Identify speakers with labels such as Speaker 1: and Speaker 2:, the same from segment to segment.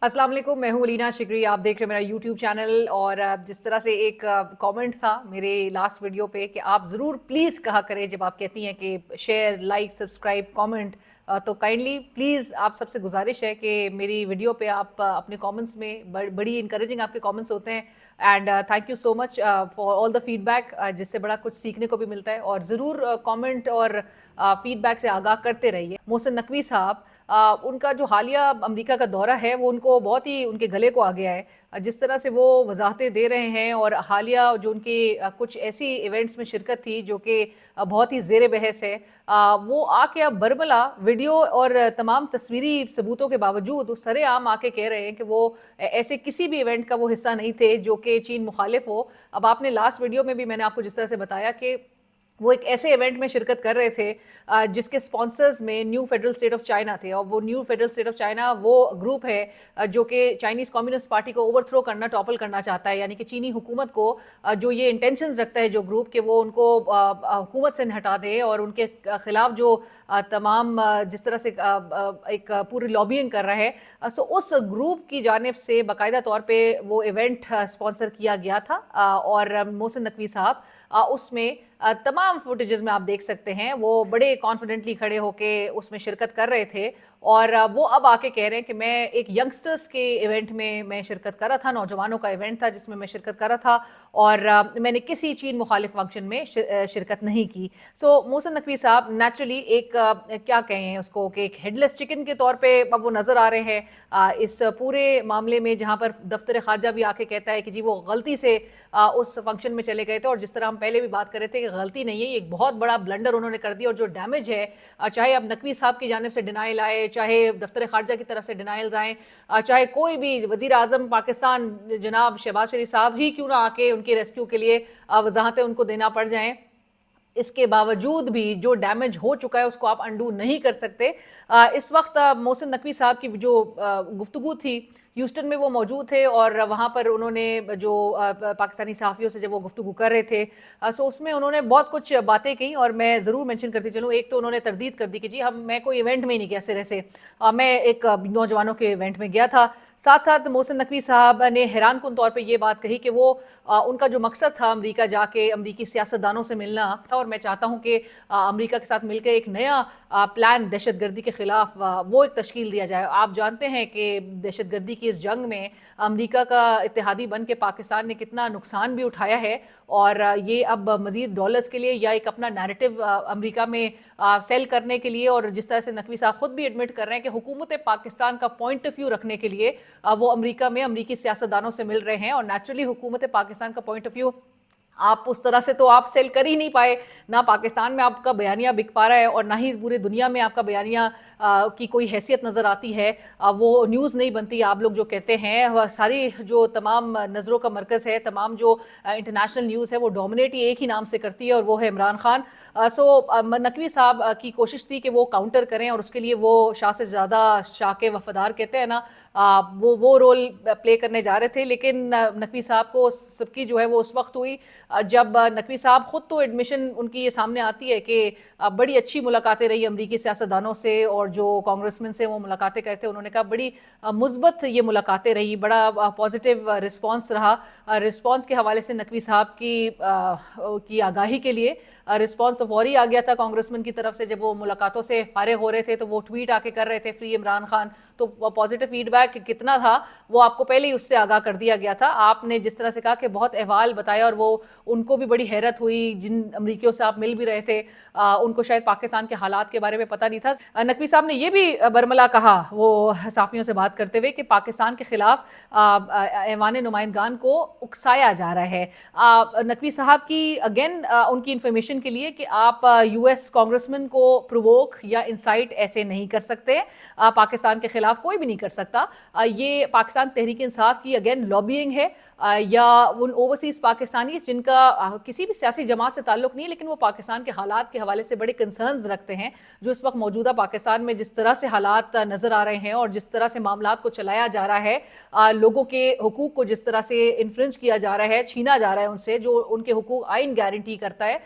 Speaker 1: अस्सलाम वालेकुम, मैं हूँ अलीना शिकरी। आप देख रहे हैं मेरा यूट्यूब चैनल। और जिस तरह से एक कमेंट था मेरे लास्ट वीडियो पे कि आप ज़रूर प्लीज़ कहा करें जब आप कहती हैं कि शेयर, लाइक, सब्सक्राइब, कमेंट, तो काइंडली प्लीज़ आप सबसे गुजारिश है कि मेरी वीडियो पे आप अपने कमेंट्स में बड़ी इंकरेजिंग आपके कमेंट्स होते हैं। And thank you so much for all the feedback, जिससे बड़ा कुछ सीखने को भी मिलता है। और ज़रूर कमेंट और फीडबैक से आगाह करते रहिए। मोहसिन नकवी साहब, उनका जो हालिया अमेरिका का दौरा है वो उनको बहुत ही उनके गले को आ गया है। जिस तरह से वो वजाहतें दे रहे हैं, और हालिया जो उनकी कुछ ऐसी इवेंट्स में शिरकत थी जो कि बहुत ही ज़ेर बहस है, वो आके अब बरमला वीडियो और तमाम तस्वीरी सबूतों के बावजूद सरेआम आके कह रहे हैं कि वो ऐसे किसी भी इवेंट का वो हिस्सा नहीं थे जो कि चीन मुखालिफ हो। अब आपने लास्ट वीडियो में भी मैंने आपको जिस तरह से बताया कि वो एक ऐसे इवेंट में शिरकत कर रहे थे जिसके स्पॉन्सर्स में new federal state of China थे। और वो new federal state of China वो ग्रुप है जो कि चाइनीज़ कम्युनिस्ट पार्टी को ओवरथ्रो करना, टॉपल करना चाहता है। यानी कि चीनी हुकूमत को जो ये इंटेंशंस रखता है जो ग्रुप के, वो उनको हुकूमत से हटा दे और उनके खिलाफ जो तमाम जिस तरह से एक पूरी लॉबिंग कर रहा है, सो उस ग्रुप की जानिब से बाकायदा तौर पे वो इवेंट स्पॉन्सर किया गया था। और मोहसिन नकवी साहब उसमें तमाम फुटेजेस में आप देख सकते हैं वो बड़े कॉन्फिडेंटली खड़े होके उसमें शिरकत कर रहे थे। और वो अब आके कह रहे हैं कि मैं एक यंगस्टर्स के इवेंट में मैं शिरकत कर रहा था, नौजवानों का इवेंट था जिसमें मैं शिरकत कर रहा था, और मैंने किसी चीन मुखालिफ फंक्शन में शिरकत नहीं की। सो मोहसिन नकवी साहब नेचुरली एक क्या कहें उसको कि एक हेडलेस चिकन के तौर पे अब वो नज़र आ रहे हैं इस पूरे मामले में, जहाँ पर दफ्तर खारजा भी आके कहता है कि जी वो गलती से उस फंक्शन में चले गए थे। और जिस तरह हम पहले भी बात कर रहे थे कि गलती नहीं है, ये एक बहुत बड़ा ब्लंडर उन्होंने कर दिया। और जो डैमेज है, चाहे अब नकवी साहब की जानिब से डिनाइल आए, चाहे दफ्तर खारजा की तरफ से डिनाइल्स आए, चाहे कोई भी वज़ीर आज़म पाकिस्तान जनाब शहबाज शरीफ साहब ही क्यों ना आके उनके रेस्क्यू के लिए वजाहतें उनको देना पड़ जाएं, इसके बावजूद भी जो डैमेज हो चुका है उसको आप अंडू नहीं कर सकते। इस वक्त मोहसिन नकवी साहब की जो गुफ्तगू थी, ह्यूस्टन में वो मौजूद थे और वहाँ पर उन्होंने जो पाकिस्तानी सहाफ़ियों से जब वो गुफ्तगू कर रहे थे, सो उसमें उन्होंने बहुत कुछ बातें कही और मैं ज़रूर मेंशन करती चलूँ। एक तो उन्होंने तरदीद कर दी कि जी मैं कोई इवेंट में ही नहीं गया सिरे से, मैं एक नौजवानों के इवेंट में गया था। साथ साथ मोहसिन नकवी साहब ने हैरान कुन तौर पे ये बात कही कि वो उनका जो मकसद था अमेरिका जाके अमेरिकी सियासतदानों से मिलना था, और मैं चाहता हूँ कि अमेरिका के साथ मिलकर एक नया प्लान दहशतगर्दी के ख़िलाफ़ वो एक तश्कील दिया जाए। आप जानते हैं कि दहशतगर्दी की इस जंग में अमेरिका का इत्तेहादी बन के पाकिस्तान ने कितना नुकसान भी उठाया है, और ये अब मज़ीद डॉलर्स के लिए या एक अपना नैरेटिव अमेरिका में सेल करने के लिए, और जिस तरह से नकवी साहब खुद भी एडमिट कर रहे हैं कि हुकूमत पाकिस्तान का पॉइंट ऑफ व्यू रखने के लिए वो अमेरिका में अमेरिकी सियासतदानों से मिल रहे हैं। और नेचुरली हुकूमत पाकिस्तान का पॉइंट ऑफ व्यू आप उस तरह से तो आप सेल कर ही नहीं पाए, ना पाकिस्तान में आपका बयानिया बिक पा रहा है और ना ही पूरी दुनिया में आपका बयानिया की कोई हैसियत नज़र आती है। वो न्यूज़ नहीं बनती। आप लोग जो कहते हैं, सारी जो तमाम नज़रों का मरकज़ है, तमाम जो इंटरनेशनल न्यूज़ है, वो डोमिनेट ही एक ही नाम से करती है और वो है इमरान खान। सो नकवी साहब की कोशिश थी कि वो काउंटर करें, और उसके लिए वो शाह से ज़्यादा शाह के वफादार कहते हैं ना, वो रोल प्ले करने जा रहे थे। लेकिन नकवी साहब को सबकी जो है वो उस वक्त हुई जब नकवी साहब खुद तो एडमिशन उनकी ये सामने आती है कि बड़ी अच्छी मुलाकातें रही अमरीकी सियासतदानों से, और जो कांग्रेसमैन से वो मुलाकातें करते हैं, उन्होंने कहा बड़ी मुस्बत ये मुलाकातें रही, बड़ा पॉजिटिव रिस्पांस रहा। रिस्पांस के हवाले से नकवी साहब की आगाही के लिए रिस्पांस तो फौरी आ गया था कांग्रेसमैन की तरफ से। जब वो मुलाकातों से फारिग हो रहे थे तो वो ट्वीट आके कर रहे थे फ्री इमरान खान, तो पॉजिटिव फीडबैक कितना था वो आपको पहले ही उससे आगाह कर दिया गया था। आपने जिस तरह से कहा कि बहुत अहवाल बताया, और वो उनको भी बड़ी हैरत हुई जिन अमरीकियों से आप मिल भी रहे थे, उनको शायद पाकिस्तान के हालात के बारे में पता नहीं था। नकवी साहब ने ये भी बरमला कहा वो सहाफ़ियों से बात करते हुए कि पाकिस्तान के खिलाफ ऐवान नुमाइंदगान को उकसाया जा रहा है। नकवी साहब की अगेन उनकी इंफॉर्मेशन के लिए कि आप यूएस कांग्रेसमैन को प्रोवोक या इंसाइट ऐसे नहीं कर सकते, पाकिस्तान के खिलाफ कोई भी नहीं कर सकता। ये पाकिस्तान तहरीक इंसाफ की अगेन लॉबिंग है, या उन ओवरसीज़ पाकिस्तानी जिनका किसी भी सियासी जमात से ताल्लुक़ नहीं है, लेकिन वो पाकिस्तान के हालात के हवाले से बड़े कंसर्न्स रखते हैं। जो इस वक्त मौजूदा पाकिस्तान में जिस तरह से हालात नज़र आ रहे हैं और जिस तरह से मामलात को चलाया जा रहा है, लोगों के हुकूक को जिस तरह से इन्फ्रिंज किया जा रहा है, छीना जा रहा है उनसे, जो उनके हुकूक आइन गारंटी करता है,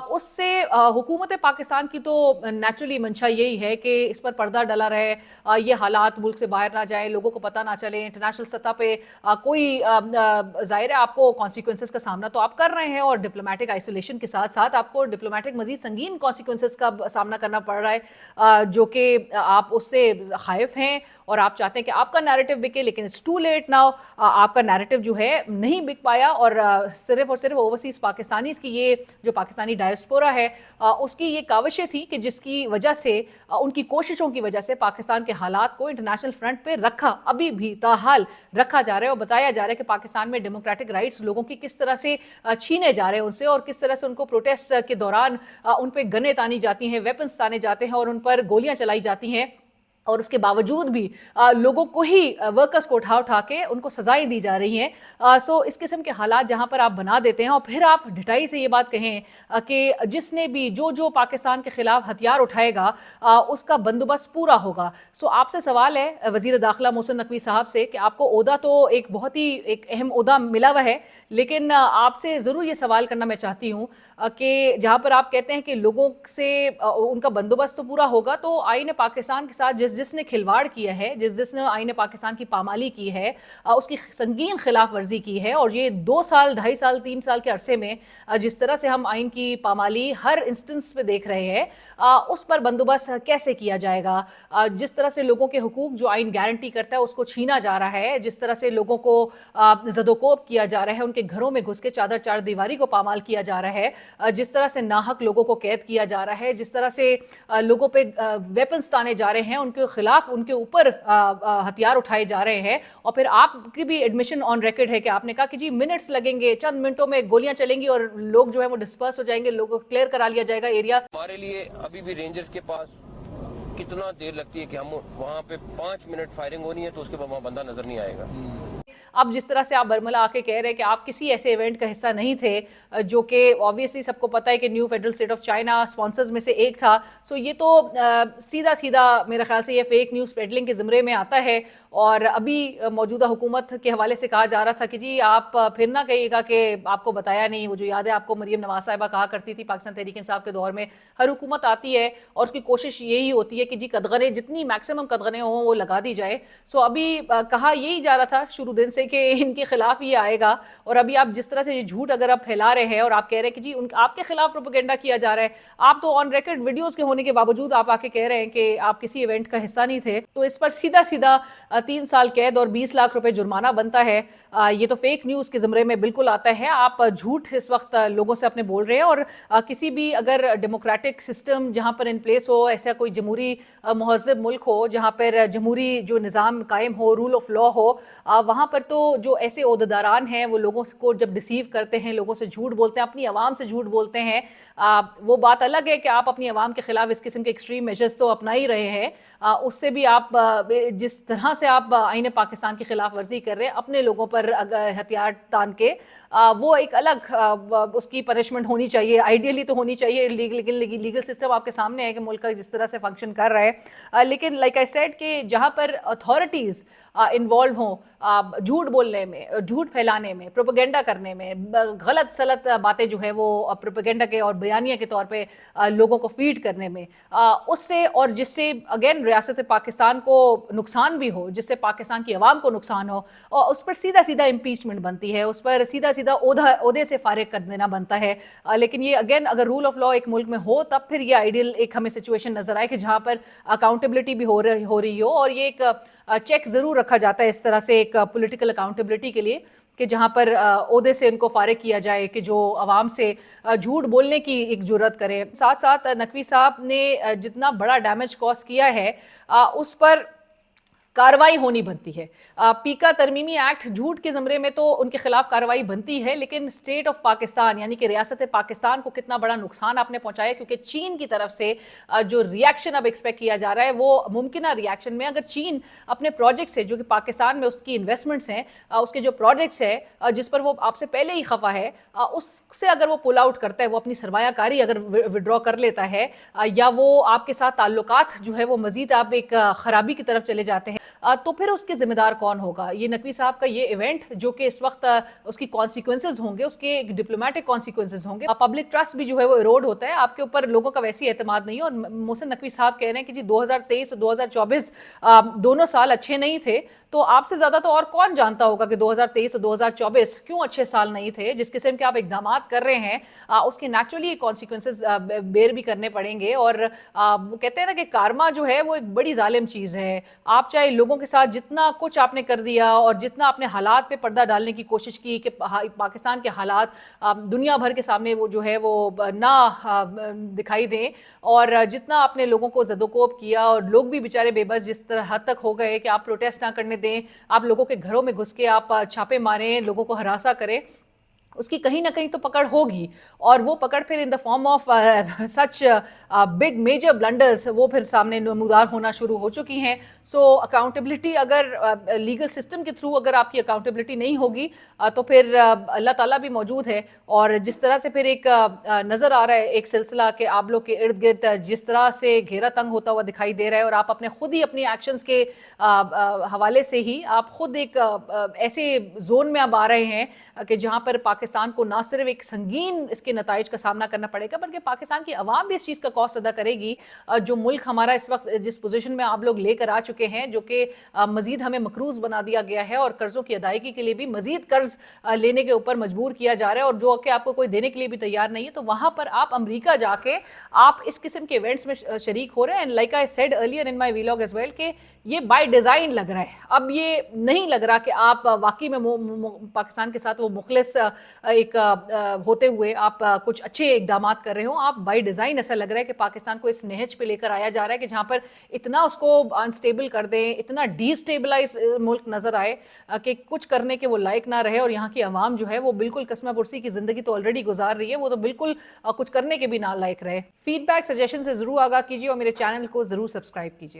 Speaker 1: اس سے حکومت پاکستان کی تو نیچرلی منشا یہی ہے کہ اس پر پردہ ڈلا رہے, یہ حالات ملک سے باہر نہ جائیں, لوگوں کو پتہ نہ چلے, انٹرنیشنل سطح پہ کوئی ظاہر ہے آپ کو کانسیکوینسز کا سامنا تو آپ کر رہے ہیں, اور ڈپلومیٹک آئسولیشن کے ساتھ ساتھ آپ کو ڈپلومیٹک مزید سنگین کانسیکوینسز کا سامنا کرنا پڑ رہا ہے, جو کہ آپ اس سے خائف ہیں اور آپ چاہتے ہیں کہ آپ کا نیریٹو بکے, لیکن اٹس ٹو لیٹ ناؤ. آپ کا نیریٹو جو ہے نہیں بک پایا, اور صرف اوورسیز پاکستانیز کی یہ جو پاکستانی ڈائسپورا ہے اس کی یہ کاوشیں تھیں کہ جس کی وجہ سے ان کی کوششوں کی وجہ سے پاکستان کے حالات کو انٹرنیشنل فرنٹ پہ ابھی بھی تاحال رکھا جا رہا ہے, اور بتایا جا رہا ہے کہ پاکستان میں ڈیموکریٹک رائٹس لوگوں کی کس طرح سے چھینے جا رہے ہیں ان سے, اور کس طرح سے ان کو پروٹیسٹ کے دوران ان پہ گنیں تانی جاتی ہیں, ویپنز تانے جاتے ہیں, اور ان پر گولیاں چلائی جاتی ہیں, اور اس کے باوجود بھی لوگوں کو ہی ورکرز کو اٹھا کے ان کو سزائیں دی جا رہی ہیں. سو اس قسم کے حالات جہاں پر آپ بنا دیتے ہیں, اور پھر آپ ڈھٹائی سے یہ بات کہیں کہ جس نے بھی جو پاکستان کے خلاف ہتھیار اٹھائے گا اس کا بندوبست پورا ہوگا. سو آپ سے سوال ہے وزیر داخلہ محسن نقوی صاحب سے کہ آپ کو عہدہ تو ایک بہت ہی ایک اہم عہدہ ملا ہوا ہے, لیکن آپ سے ضرور یہ سوال کرنا میں چاہتی ہوں کہ جہاں پر آپ کہتے ہیں کہ لوگوں سے ان کا بندوبست تو پورا ہوگا, تو آئین پاکستان کے ساتھ جس نے کھلواڑ کیا ہے, جس نے آئین پاکستان کی پامالی کی ہے, اس کی سنگین خلاف ورزی کی ہے, اور یہ 2 سال 2.5 سال 3 سال کے عرصے میں جس طرح سے ہم آئین کی پامالی ہر انسٹنس پہ دیکھ رہے ہیں, اس پر بندوبست کیسے کیا جائے گا؟ جس طرح سے لوگوں کے حقوق جو آئین گارنٹی کرتا ہے اس کو چھینا جا رہا ہے, جس طرح سے لوگوں کو زدوکوب کیا جا رہا ہے, ان کے گھروں میں گھس کے چار دیواری کو پامال کیا جا رہا ہے, جس طرح سے ناحق لوگوں کو قید کیا جا رہا ہے, جس طرح سے لوگوں پہ ویپنز تانے جا رہے ہیں, ان کے خلاف ان کے اوپر ہتھیار اٹھائے جا رہے ہیں, اور پھر آپ کی بھی ایڈمیشن آن ریکارڈ ہے کہ آپ نے کہا کہ جی منٹس لگیں گے, چند منٹوں میں گولیاں چلیں گی اور لوگ جو ہے وہ ڈسپرس ہو جائیں گے, لوگوں کو کلیئر کرا لیا جائے گا ایریا.
Speaker 2: ہمارے لیے ابھی بھی رینجرز کے پاس کتنا دیر لگتی ہے کہ ہم وہاں پہ 5 منٹ فائرنگ ہونی ہے تو اس کے بعد وہاں بندہ نظر نہیں آئے گا.
Speaker 1: اب جس طرح سے آپ برملا آ کے کہہ رہے ہیں کہ آپ کسی ایسے ایونٹ کا حصہ نہیں تھے جو کہ آبویسلی سب کو پتہ ہے کہ new federal state of China sponsors میں سے ایک تھا, سو یہ تو سیدھا میرا خیال سے یہ فیک نیوز پیڈلنگ کے زمرے میں آتا ہے. اور ابھی موجودہ حکومت کے حوالے سے کہا جا رہا تھا کہ جی آپ پھر نہ کہیے گا کہ آپ کو بتایا نہیں. وہ جو یاد ہے آپ کو مریم نواز صاحبہ کہا کرتی تھی پاکستان تحریک انصاف کے دور میں, ہر حکومت آتی ہے اور اس کی کوشش یہی ہوتی ہے کہ جی قدغنیں جتنی میکسیمم قدغنیں ہوں وہ لگا دی جائے. سو ابھی کہا یہی جا رہا تھا شروع دن سے کہ ان کے خلاف یہ آئے گا, اور ابھی آپ جس طرح سے یہ جھوٹ اگر آپ پھیلا رہے ہیں اور آپ کہہ رہے ہیں کہ جی آپ کے خلاف پروپیگنڈا کیا جا رہا ہے, آپ تو آن ریکارڈ ویڈیوز کے ہونے کے باوجود آپ آ کے کہہ رہے ہیں کہ آپ کسی ایونٹ کا حصہ نہیں تھے, تو اس پر سیدھا 3 سال قید اور 20 لاکھ روپے جرمانہ بنتا ہے. یہ تو فیک نیوز کے زمرے میں بالکل آتا ہے. آپ جھوٹ اس وقت لوگوں سے اپنے بول رہے ہیں, اور کسی بھی اگر ڈیموکریٹک سسٹم جہاں پر ان پلیس ہو, ایسا کوئی جمہوری مہذب ملک ہو جہاں پر جمہوری جو نظام قائم ہو, رول آف لا ہو, وہاں پر تو جو ایسے عہدیداران ہیں وہ لوگوں کو جب ڈیسیو کرتے ہیں, لوگوں سے جھوٹ بولتے ہیں, اپنی عوام سے جھوٹ بولتے ہیں, وہ بات الگ ہے کہ آپ اپنی عوام کے خلاف اس قسم کے ایکسٹریم میجرز تو اپنا ہی رہے ہیں. اس سے بھی آپ جس طرح سے آپ آئین پاکستان کی خلاف ورزی کر رہے ہیں اپنے لوگوں پر ہتھیار تان کے, وہ ایک الگ اس کی پنشمنٹ ہونی چاہیے, آئیڈیلی تو ہونی چاہیے. لیگل سسٹم آپ کے سامنے ہے کہ ملک کا جس طرح سے فنکشن کر رہا ہے, لیکن لائک آئی سیڈ کہ جہاں پر اتھارٹیز انوالو ہوں جھوٹ بولنے میں, جھوٹ پھیلانے میں, پروپیگنڈا کرنے میں, غلط سلط باتیں جو ہے وہ پروپیگنڈا کے اور بیانیہ کے طور پہ لوگوں کو فیڈ کرنے میں, اس سے اور جس سے اگین ریاست پاکستان کو نقصان بھی ہو, جس سے پاکستان کی عوام کو نقصان ہو, اور اس پر سیدھا امپیچمنٹ بنتی ہے, اس پر سیدھا عہدے سے فارغ کر دینا بنتا ہے. لیکن یہ اگین اگر رول آف لا ایک ملک میں ہو تب پھر یہ آئیڈیل ایک ہمیں سچویشن نظر آئے کہ جہاں پر اکاؤنٹیبلٹی بھی ہو رہی ہو, اور یہ ایک چیک ضرور رکھا جاتا ہے اس طرح سے ایک پولیٹیکل اکاؤنٹیبلٹی کے لیے کہ جہاں پر عہدے سے ان کو فارغ کیا جائے کہ جو عوام سے جھوٹ بولنے کی ایک جرات کرے. ساتھ نقوی صاحب نے جتنا بڑا ڈیمیج کاز کیا ہے اس پر کاروائی ہونی بنتی ہے. پیکا ترمیمی ایکٹ جھوٹ کے زمرے میں تو ان کے خلاف کاروائی بنتی ہے, لیکن اسٹیٹ آف پاکستان یعنی کہ ریاست پاکستان کو کتنا بڑا نقصان آپ نے پہنچایا, کیونکہ چین کی طرف سے جو ریاکشن اب ایکسپیکٹ کیا جا رہا ہے وہ ممکنہ ریاکشن میں اگر چین اپنے پروجیکٹ سے جو کہ پاکستان میں اس کی انویسٹمنٹس ہیں, اس کے جو پروجیکٹس ہیں جس پر وہ آپ سے پہلے ہی خفا ہے, اس سے اگر وہ پل آؤٹ کرتا ہے, وہ اپنی سرمایہ کاری اگر وڈرا کر لیتا ہے, یا وہ آپ کے ساتھ تعلقات جو ہے وہ مزید آپ ایک خرابی کی طرف چلے جاتے ہیں, तो फिर उसके जिम्मेदार कौन होगा? ये नकवी साहब का ये इवेंट जो कि इस वक्त उसकी कॉन्सिक्वेंसेज होंगे, उसके एक डिप्लोमेटिक कॉन्सिक्वेंसेज होंगे, पब्लिक ट्रस्ट भी जो है वो इरोड होता है, आपके ऊपर लोगों का वैसे ही एतमाद नहीं है। और मोहसिन नकवी साहब कह रहे हैं कि जी 2023 और 2024 दोनों साल अच्छे नहीं थे, तो आपसे ज्यादा तो और कौन जानता होगा कि 2023 और 2024 क्यों अच्छे साल नहीं थे। जिस किस्म के आप इकदाम कर रहे हैं उसके नेचुरली कॉन्सिक्वेंसेज बेयर भी करने पड़ेंगे। और वो कहते हैं ना कि कारमा जो है वो एक बड़ी जालिम चीज़ है। आप चाहे लोगों के साथ जितना कुछ आपने कर दिया और जितना आपने हालात पे पर्दा डालने की कोशिश की कि पाकिस्तान के हालात दुनिया भर के सामने वो जो है वो ना दिखाई दें, और जितना आपने लोगों को ज़दोकोब किया और लोग भी बेचारे बेबस जिस तरह हद तक हो गए कि आप प्रोटेस्ट ना करने दें, आप लोगों के घरों में घुस के आप छापे मारें, लोगों को हरासा करें, उसकी कहीं ना कहीं तो पकड़ होगी। और वो पकड़ फिर in the form of such big major blunders वो फिर सामने नमूदार होना शुरू हो चुकी हैं। सो अकाउंटेबिलिटी अगर लीगल सिस्टम के थ्रू अगर आपकी अकाउंटेबिलिटी नहीं होगी तो फिर अल्लाह ताला भी मौजूद है। और जिस तरह से फिर एक नज़र आ रहा है एक सिलसिला कि आप लोग के इर्द गिर्द जिस तरह से घेरा तंग होता हुआ दिखाई दे रहा है, और आप अपने खुद ही अपनी एक्शंस के हवाले से ही आप खुद एक ऐसे जोन में अब आ रहे हैं कि जहाँ पर पाकिस्तान को ना सिर्फ एक संगीन इसके नताइज का सामना करना पड़ेगा, बल्कि पाकिस्तान की आवाम भी इस चीज़ का कॉस्ट अदा करेगी। जो मुल्क हमारा इस वक्त जिस पोजीशन में आप लोग लेकर आ चुके हैं, जो कि मजीद हमें मकरूज बना दिया गया है और कर्ज़ों की अदायगी के लिए भी मजीद कर्ज लेने के ऊपर मजबूर किया जा रहा है, और जो कि आपको कोई देने के लिए भी तैयार नहीं है, तो वहाँ पर आप अमरीका जाके आप इस किस्म के इवेंट्स में शरीक हो रहे हैं। And like I said earlier in my vlog as well कि ये बाय डिज़ाइन लग रहा है। अब ये नहीं लग रहा कि आप वाकई में पाकिस्तान के साथ वो मुखलिस एक होते हुए आप कुछ अच्छे इकदाम कर रहे हो। आप बाय डिज़ाइन ऐसा लग रहा है कि पाकिस्तान को इस नहज पे लेकर आया जा रहा है कि जहाँ पर इतना उसको अनस्टेबल कर दें, इतना डिस्टेबलाइज मुल्क नज़र आए कि कुछ करने के वो लायक ना रहे। और यहाँ की आवाम जो है वो बिल्कुल कस्मा पुरसी की ज़िंदगी तो ऑलरेडी गुजार रही है, वो तो बिल्कुल कुछ करने के भी ना लायक रहे। फीडबैक सजेशन से ज़रूर आगाह कीजिए और मेरे चैनल को ज़रूर सब्सक्राइब कीजिए।